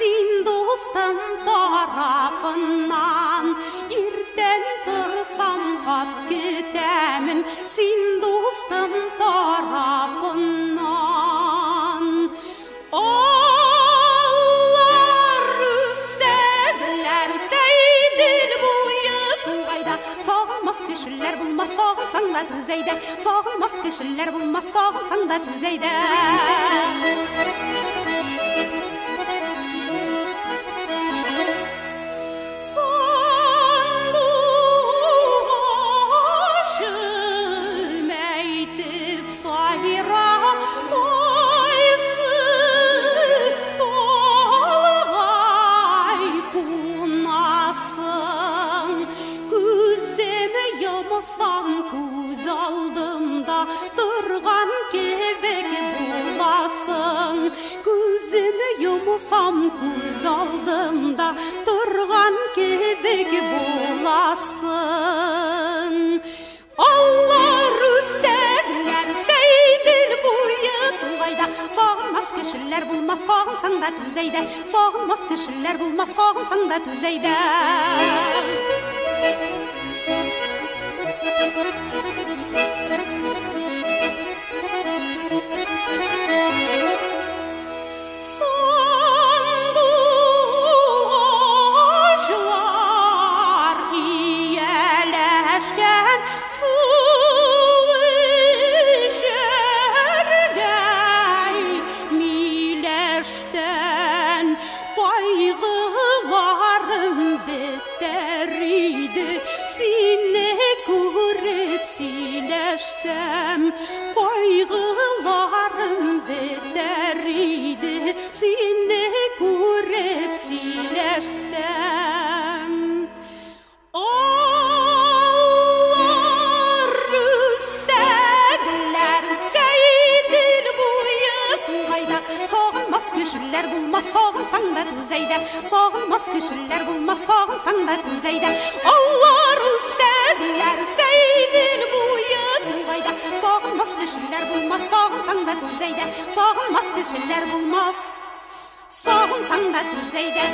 Сен достым тарапынан, ертең тұрсам қап кетемін. Сен достым тарапынан. Алар үсәгілер сәйділ бойы туғайда. Сағынмас кешілер болмас, сағынсаң да түзейді. Сағынмас кешілер болмас, сағынсаң да түзейді. Көз алдымда тұрған кебек боласың. Көзімі жұмсам көз алдымда тұрған кебек боласың. Алар үсәгілер сәйділ бойы туғайда. Сағынмас кешілер болмас, сағынсаң да түзейді. Сағынмас кешілер болмас, сағынсаң да түзейді. Сандуғашылар иеләшкен су ішергәй миләштән қайғыларым бітер иді. Сені көріп сөйләшсәм, қайғыларым бітер иді. Сені көріп сөйләшсәм. Алар үсәгілер сәйділ бойы туғайда. Сағынмас кешілер болмас, сағынсаң да түзейді. Сағынмас кешілер болмас, сағынсаң да түзейді. Алар үсәгілер сәйділ бойы туғайда. Сағынмас кешілер болмас, сағынсаң да түзейді. Сағынмас кешілер болмас, сағынсаң да түзейді.